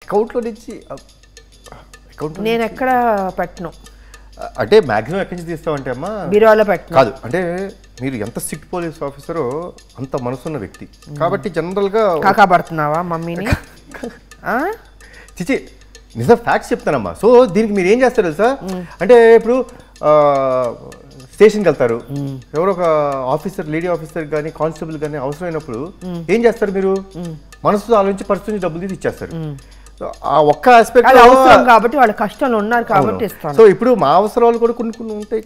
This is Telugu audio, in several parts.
అకౌంట్లో నుంచి నేను ఎక్కడ పెట్టను, అంటే మ్యాక్సిమం ఎక్కడి నుంచి తీస్తామంటే అమ్మా బీరువాలో పెట్టను. కాదు, అంటే మీరు ఎంత స్ట్రిక్ట్ పోలీస్ ఆఫీసరో అంత మనసున్న వ్యక్తి కాబట్టి జనరల్గా కాకాబడుతున్నావా మమ్మీని? చిచి నిజం ఫ్యాక్ట్స్ చెప్తానమ్మా. సో దీనికి మీరు ఏం చేస్తారు తెలుసా, అంటే ఇప్పుడు స్టేషన్కి వెళ్తారు, ఎవరో ఒక ఆఫీసర్, లేడీ ఆఫీసర్ కానీ కానిస్టేబుల్ కానీ అవసరమైనప్పుడు ఏం చేస్తారు, మీరు మనసుతో ఆలోచించి పరిస్థితి డబ్బులు తీసి ఇచ్చేస్తారు. ఆ ఒక్క ఆస్పెక్ట్ అవసరం కాబట్టి వాళ్ళ కష్టాలు ఉన్నారు కాబట్టి ఇస్తాను. సో ఇప్పుడు మా అవసరాలు కూడా కొన్ని కొన్ని ఉంటాయి,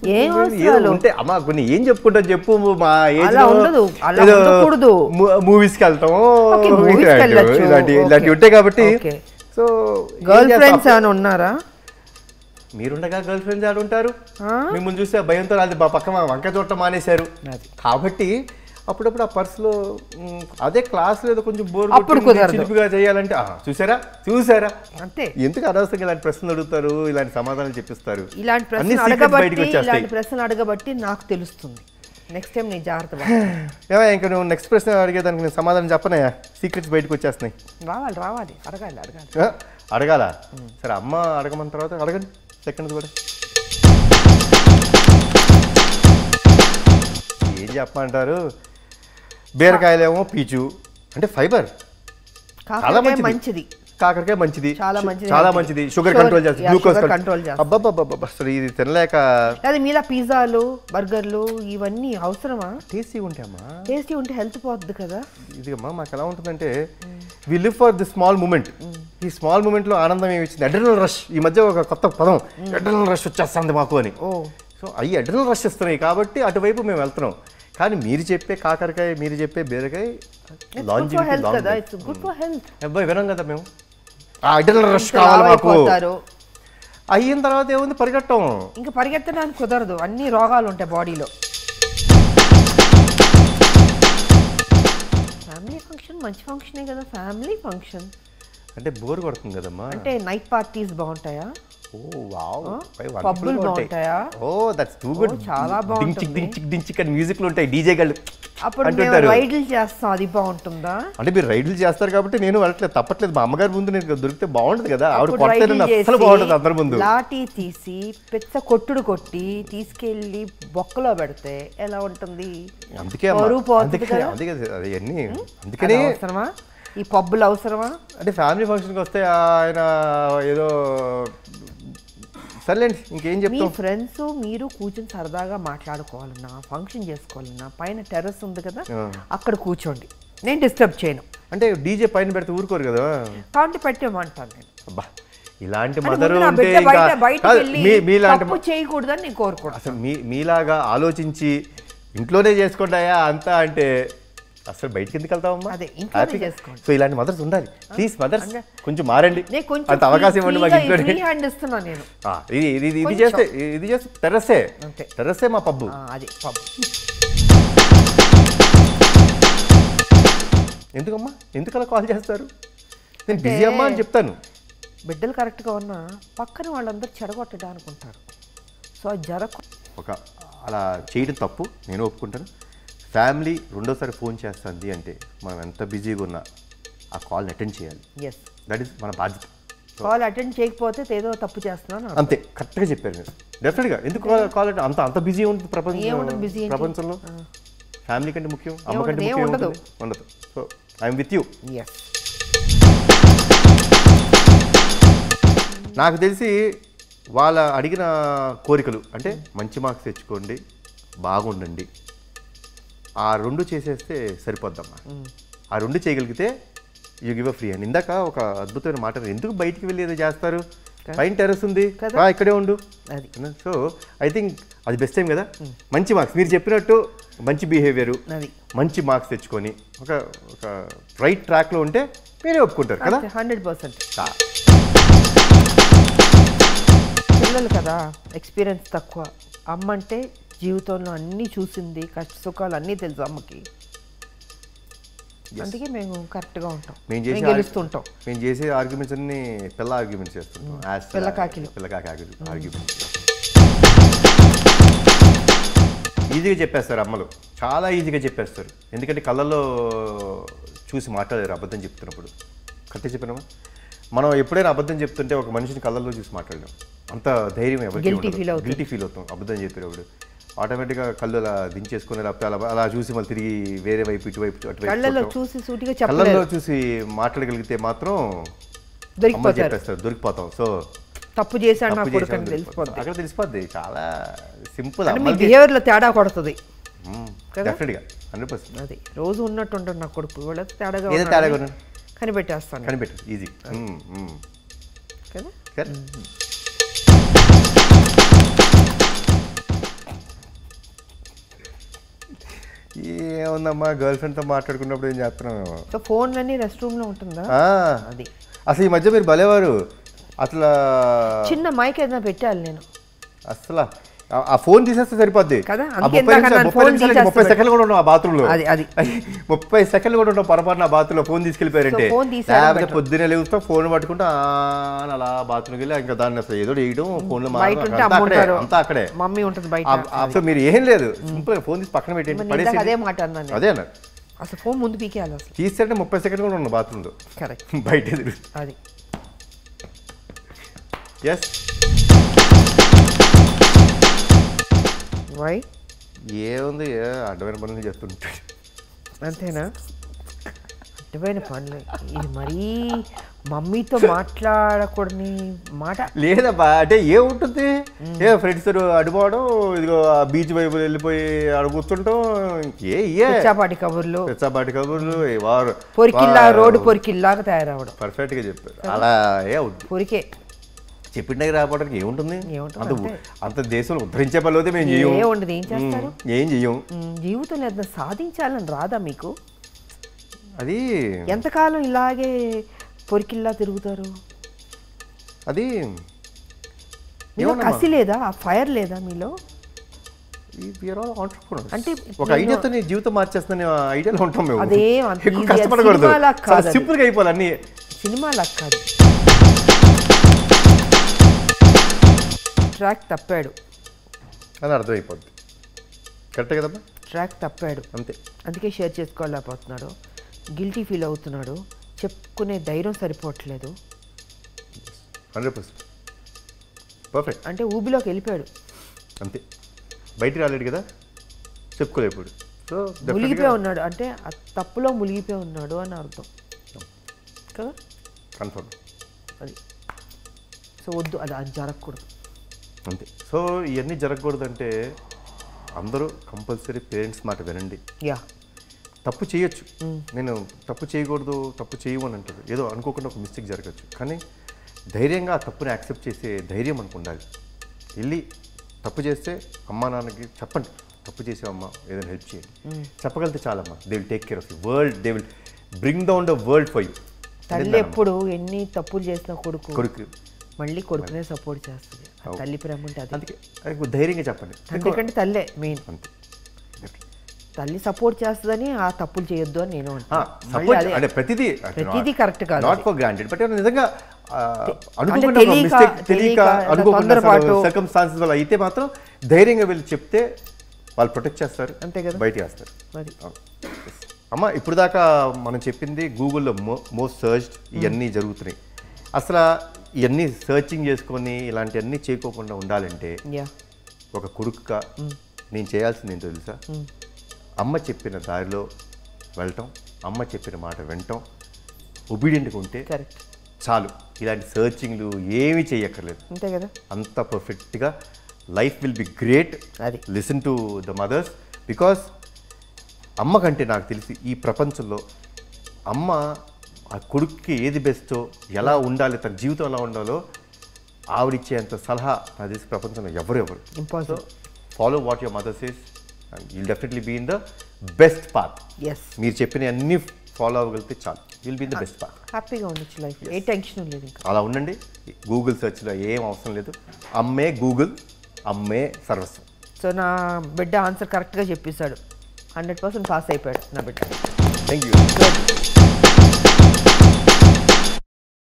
ఉంటాయి అమ్మా. కొన్ని ఏం చెప్పుకుంటాం చెప్పు, మా ఏజ్ మూవీస్కి వెళ్తాము, ఇలాంటివి ఉంటాయి కాబట్టి. సో గర్ల్ ఫ్రెండ్స్ ఏమైనా ఉన్నారా? మీరుండగా గర్ల్ ఫ్రెండ్స్ ఆడు ఉంటారు, మిమ్మల్ని చూస్తే భయంతో అది పక్కన వంక చూడటం మానేశారు కాబట్టి అప్పుడప్పుడు ఆ పర్సులో అదే క్లాస్ లేదో కొంచెం బోర్ చిలిపిగా చేయాలంటే చూసారా చూసారా అంతే. ఎందుకు అనవసరంగా ఇలాంటి ప్రశ్నలు అడుగుతారు, ఇలాంటి సమాధానాలు చెప్పిస్తారు. ఇలాంటి ప్రశ్నలు అడగబట్టి నాకు తెలుస్తుంది. నెక్స్ట్ టైం నేను జాగ్రత్త. ఇంకా నువ్వు నెక్స్ట్ ప్రశ్న అడిగేదానికి నేను సమాధానం చెప్పనయా, సీక్రెట్స్ బయటకు వచ్చేస్తున్నాయి. రావాలి అడగాలి అడగాల. సరే అమ్మ అడగమన్న తర్వాత అడగండి సెకండ్స్ కూడా. ఏం చెప్పమంటారు, బీరకాయలేమో పీచు అంటే ఫైబర్ చాలా మంచిది, కాకరకాయ మంచిది, చాలా మంచిది, షుగర్ కంట్రోల్ చేస్తుంది, గ్లూకోజ్ కంట్రోల్ చేస్తుంది. అబ్బబ్బబ్బబ్బ అసలు ఇది తినలేక. అది మీలా పిజ్జాలు బర్గర్లు ఇవన్నీ అవసరమా? టేస్టీ ఉంటాయమ్మా, టేస్టీ ఉంటే హెల్త్ పోద్ది కదా. ఇది అమ్మా మాకు ఎలా ఉంటుందంటే we live for the small moment. ఈ స్మాల్ మూమెంట్ లో ఆనందం ఏమి ఇచ్చింది, అడ్రినల్ రష్. ఈ మధ్య ఒక కొత్త పదం అడ్రినల్ రష్ వచ్చేస్తుంది మాకు అని. సో అవి అడ్రినల్ రష్ ఇస్తున్నాయి కాబట్టి అటువైపు మేము వెళ్తున్నాం. కానీ మీరు చెప్పే కాకరకాయ, మీరు చెప్పే బీరకాయ అబ్బాయి వినం కదా మేము. అడ్రినల్ రష్ కావాలి మాకు. అయిన తర్వాత ఏముంది, పరిగెట్టం. ఇంకా పరిగెత్తడానికి కుదరదు, అన్ని రోగాలు ఉంటాయి బాడీలో. ఫ్యామిలీ ఫంక్షన్ మంచి ఫంక్షనే కదా, ఫ్యామిలీ ఫంక్షన్ అంటే బోర్ కొడుతుంది కదమ్మా. అంటే నైట్ పార్టీస్ బాగుంటాయా? పబ్బులు బాగుంటాయా? That's too good. చాలా బాగుంటుంది. డించిక్ అని మ్యూజిక్లు ఉంటాయి, డీజే గళ్ళు అప్పుడు రైడ్లు చేస్తాం, అది బాగుంటుందా? అంటే మీరు రైడ్లు చేస్తారు కాబట్టి నేను వెళ్ళట్లేదు, తప్పట్లేదు. మా అమ్మగారి ముందు నేను దొరికితే బాగుంటుంది కదా, ఆవిడ కొట్టేది అసలు బాగుంటుంది అందరి ముందు. లాఠీ తీసి పెద్ద కొట్టుడు కొట్టి తీసుకెళ్లి బొక్కలో పెడితే ఎలా ఉంటుంది? అందుకే అందుకనే అవసరమా ఈ పబ్బులు, అవసరమా? అంటే ఫ్యామిలీ ఫంక్షన్కి వస్తే ఆయన ఏదో సర్లేండి ఇంకేం చెప్తాం. మీ ఫ్రెండ్స్ మీరు కూర్చొని సరదాగా మాట్లాడుకోవాలన్నా, ఫంక్షన్ చేసుకోవాలన్నా పైన టెర్రస్ ఉంది కదా, అక్కడ కూర్చోండి, నేను డిస్టర్బ్ చేయను. అంటే డీజే పైన పెడితే ఊరుకోరు కదా, కాబట్టి పెట్టేమంటాను నేను. అబ్బా ఇలాంటి మదరు చేయకూడదని నేను కోరుకోను. అసలు మీలాగా ఆలోచించి ఇంట్లోనే చేసుకుంటాయా అంతా అంటే అసలు బయటికి ఎందుకు వెళ్తామమ్మా? సో ఇలాంటి మదర్స్ ఉండాలి. ప్లీజ్ మదర్స్ కొంచెం మారండి, అంత అవకాశం ఇవ్వండి మాకు. ఇది చేస్తే టెర్రస్సే మా పబ్బు. ఎందుకమ్మా, ఎందుకు అలా కాల్ చేస్తారు? నేను బిజీ అమ్మా అని చెప్తాను. బిడ్డలు కరెక్ట్గా ఉన్నా పక్కన వాళ్ళందరూ చెడగొట్టడా అనుకుంటారు. సో ఒక అలా చేయడం తప్పు, నేను ఒప్పుకుంటాను. ఫ్యామిలీ రెండోసారి ఫోన్ చేస్తుంది అంటే మనం ఎంత బిజీగా ఉన్నా ఆ కాల్ని అటెండ్ చేయాలి. దట్ ఈస్ మన బాధ్యత. కాల్ అటెండ్ చేయకపోతే ఏదో తప్పు చేస్తున్నాను అంతే. కరెక్ట్గా చెప్పారు మీరు. డెఫినెట్గా ఎందుకు కాల్ అంటే అంత బిజీ ఉంటుంది ప్రపంచంలో. ఫ్యామిలీ కంటే ముఖ్యం, అమ్మ కంటే ముఖ్యం ఉండదు. So I'm with you. నాకు తెలిసి వాళ్ళ అడిగిన కోరికలు అంటే మంచి మార్క్స్ తెచ్చుకోండి, బాగుండండి, ఆ రెండు చేసేస్తే సరిపోద్దమ్మా. ఆ రెండు చేయగలిగితే యూ గివ్ అ ఫ్రీ అని. ఇందాక ఒక అద్భుతమైన మాట, ఎందుకు బయటికి వెళ్ళి ఏదో చేస్తారు, పైన టెర్రస్ ఉంది ఇక్కడే ఉండు. సో ఐ థింక్ అది బెస్ట్ టైం కదా. మంచి మార్క్స్ మీరు చెప్పినట్టు మంచి బిహేవియర్, మంచి మార్క్స్ తెచ్చుకొని ఒక రైట్ ట్రాక్లో ఉంటే మీరే ఒప్పుకుంటారు కదా. 100%. పిల్లలు కదా, ఎక్స్పీరియన్స్ తక్కువ. అమ్మ అంటే జీవితంలో అన్నీ చూసింది, కష్ట సుఖాలు అన్నీ తెలుసు అమ్మకి. అందుకే మేము కరెక్ట్గా ఉంటాం, మేము గెలుస్తుంటాం. మేము చేసే ఆర్గ్యుమెంట్స్ అన్ని పిల్ల ఆర్గ్యుమెంట్స్ చేస్తుంటాం, పిల్లకాకి ఆర్గ్యుమెంట్స్. ఈజీగా చెప్పేస్తారు అమ్మలు, చాలా ఈజీగా చెప్పేస్తారు. ఎందుకంటే కళ్ళల్లో చూసి మాట్లాడారు అబద్ధం చెప్తున్నప్పుడు. కరెక్ట్గా చెప్పినామా? మనం ఎప్పుడైనా అబద్ధం చెప్తుంటే ఒక మనిషిని కళ్ళల్లో చూసి మాట్లాడలేం. అంత ధైర్యం Guilty feel అవుతుంది. గిల్టీ ఫీల్ అవుతాం అబద్ధం చెప్పేటప్పుడు. ఆటోమేటిక్గా కళ్ళు అలా దించేసుకుని లేకపోతే అలా చూసి మళ్ళీ తిరిగి వేరే వైపు ఇటువైపు కళ్ళల్లో అటువైపు చూసి సూటిగా కళ్ళల్లో చెప్పలేదు, చూసి మాట్లాడగలిగితే మాత్రం అమ్మ దొరికిపోతారు. చెప్పేస్తారు, దొరికిపోతాం. సో తప్పు చేశాడు నా తప్పు కొడుకు చేసామని అని తెలిసిపోతుంది. అక్కడ తెలిసిపోద్ది. చాలా సింపుల్. అంటే మీ బిహేవియర్లో తేడా కొడుతుంది కదా? డెఫినెట్గా 100%. అది రోజు ఉన్నట్టు ఉంటాడు నా కొడుకు, వాళ్ళతో తేడాగా ఏదో ఉన్నాడని తేడాగా ఉన్నాడు. కనిపెట్టేస్తాను కనిపెట్టు ఈజీ కదా. ఏముందమ్మా గర్ల్ ఫ్రెండ్తో మాట్లాడుకున్నప్పుడు ఏం చేస్తున్నాం. సో ఫోన్లన్నీ రెస్ట్ రూమ్లో ఉంటుందా? అది అసలు ఈ మధ్య మీరు భలేవారు. అసలు చిన్న మైక్ ఏదైనా పెట్టాలి నేను అసలు ఆ ఫోన్ తీసేస్తే సరిపోద్ది కదా. ఆ 30 సెకండ్లు కూడా ఉన్నాం ఆ బాత్రూంలో. అది 30 సెకండ్లు కూడా ఉంటాం పొరపాటున ఆ బాత్రూంలో ఫోన్ తీసుకెళ్ళిపోయారంటే. ఫోన్ తీసేయడం లేకపోతే పొద్దున్నే లేవుతాం ఫోన్ పట్టుకుంటా అలా బాత్రూమ్కి వెళ్ళి ఇంకా దాన్ని అసలు ఏదో వేయడం ఫోన్లో బయట ఉంటే అమ్మ ఉంటారు, అంతా అక్కడే మమ్మీ ఉంటుంది బయట. అసలు మీరు ఏం లేదు సింపుల్ ఫోన్ తీసి పక్కన పెట్టండి, పడేసి. అదే మాట అన్నాను. అదే అన్నారు అసలు ఫోన్ ముందు పీకేయాలి అసలు. తీసేస్తే 30 సెకండ్లు కూడా ఉన్నాం బాత్రూంలో. కరెక్ట్. బయట ఎదురు. అది ఎస్. వై ఏముంది అడ్డమైన పనులు చేస్తుంటాడు అంతేనా? అడ్డమైన పనులు. ఇది మరీ మమ్మీతో మాట్లాడకూడని మాట లేదబ్బా. అంటే ఏముంటుంది, ఫ్రెండ్స్ అడుపోవడం, ఇదిగో బీచ్ వైపు వెళ్ళిపోయి అక్కడ కూర్చుంటాం. పిచ్చాపాటి కబుర్లు, పిచ్చాపాటి కబుర్లు, వారు పొరికిల్లా రోడ్డు పొరికిల్లాగా తయారవడం. పర్ఫెక్ట్గా చెప్పారు. అలా పొరికే చెప్పిన రావడానికి ఏముంటుంది. ఏముంటుంది అంత దేశంలో ఉద్ధరించే పనులు అయితే మేము చెయ్యం. ఏముండదు. ఏం చేస్తారు? ఏం చెయ్యం. జీవితంలో ఏదైనా సాధించాలని రాదా మీకు? అది ఎంతకాలం ఇలాగే పొరికిల్లా తిరుగుతారు? అది మీలో కసి లేదా? ఆ ఫైర్ లేదా మీలో? అంటే ఒక ఐడియాతో నీ జీవితం మార్చేస్తున్న ఐడియాలో ఉంటాం మేము. అదేం అంత ఎక్కువ కష్టపడకూడదు, సింపుల్గా అయిపోవాలి అన్ని. సినిమాలా కాదు. ట్రాక్ తప్పాడు అని అర్థమైపోద్ది. కరెక్టే కదమ్మా? ట్రాక్ తప్పాడు అంతే. అందుకే షేర్ చేసుకోలేకపోతున్నాడు, గిల్టీ ఫీల్ అవుతున్నాడు, చెప్పుకునే ధైర్యం సరిపోవట్లేదు. 100% పర్ఫెక్ట్. అంటే ఊబిలోకి వెళ్ళిపోయాడు అంతే. బయటికి రాలేడు కదా, చెప్పుకోలేకపోయాడు. సో మునిగిపోయి ఉన్నాడు అంటే ఆ తప్పులో మునిగిపోయి ఉన్నాడు అని అర్థం కదా. కన్ఫర్మ్. అది సో వద్దు, అది జరగకూడదు అంతే. సో ఇవన్నీ జరగకూడదంటే అందరూ కంపల్సరీ పేరెంట్స్ మాట వినండి. యా, తప్పు చేయొచ్చు, నేను తప్పు చేయకూడదు, తప్పు చేయమని అంటారు. ఏదో అనుకోకుండా ఒక మిస్టేక్ జరగచ్చు, కానీ ధైర్యంగా ఆ తప్పుని యాక్సెప్ట్ చేసే ధైర్యం మనకు ఉండాలి. వెళ్ళి తప్పు చేస్తే అమ్మా నాన్నకి చెప్పండి, తప్పు చేసావమ్మా ఏదైనా హెల్ప్ చేయండి. చెప్పగలిగితే చాలమ్మా. They will take care of you. World they will bring down the world for you. తల్లి ఎప్పుడు ఎన్ని తప్పులు చేసిన కొడుకు మళ్ళీ కొడుకునే సపోర్ట్ చేస్తుంది. తల్లి ప్రేమ ఉంటే అది. అందుకే ధైర్యంగా చెప్పండి. ఎందుకంటే తల్లే మెయిన్. అంతే. తల్లి సపోర్ట్ చేస్తుందని ఆ తప్పులు చేయొద్దు అని నేను అంటే ప్రతిదీ కరెక్ట్ కాదు, నాట్ ఫర్ గ్రాంటెడ్. బట్ నిజంగా సర్కమ్స్టాన్సెస్ వల్ల అయితే మాత్రం ధైర్యంగా వెళ్ళి చెప్తే వాళ్ళు ప్రొటెక్ట్ చేస్తారు, అంతే కదా, బయటికి వేస్తారు. అమ్మ ఇప్పుడు దాకా మనం చెప్పింది గూగుల్లో మోస్ట్ సర్చ్డ్ ఇవన్నీ జరుగుతున్నాయి. అసలు ఇవన్నీ సర్చింగ్ చేసుకొని ఇలాంటివన్నీ చేయకోకుండా ఉండాలంటే ఒక కొడుకుగా నేను చేయాల్సింది ఏంటో తెలుసా? అమ్మ చెప్పిన దారిలో వెళ్ళటం, అమ్మ చెప్పిన మాట వినటం, ఒబీడియంట్గా ఉంటే చాలు. ఇలాంటి సర్చింగ్లు ఏమీ చేయక్కర్లేదు, అంతే కదా. అంత పర్ఫెక్ట్గా life will be great. Listen to the mothers. Because అమ్మ కంటే నాకు తెలిసి ఈ ప్రపంచంలో అమ్మ ఆ కొడుక్కి ఏది బెస్టో, ఎలా ఉండాలి, తన జీవితం ఎలా ఉండాలో ఆవిడిచ్చేంత సలహా నాకు తెలిసి ప్రపంచంలో ఎవరు impossible. Follow what your mother says and you'll definitely be in the best path. మీరు చెప్పిన అన్ని ఫాలో అవ్వగలిగితే చాలు, will be the best path. హ్యాపీగా ఉండొచ్చు లైఫ్, ఏ టెన్షన్ లేదు. అలా ఉండండి. గూగుల్ సెర్చ్లో ఏం అవసరం లేదు. అమ్మే గూగుల్, అమ్మే సర్వస్వం. సో నా బిడ్డ ఆన్సర్ కరెక్ట్గా చెప్పేశాడు, 100% పాస్ అయిపోయాడు నా బిడ్డ. Thank you.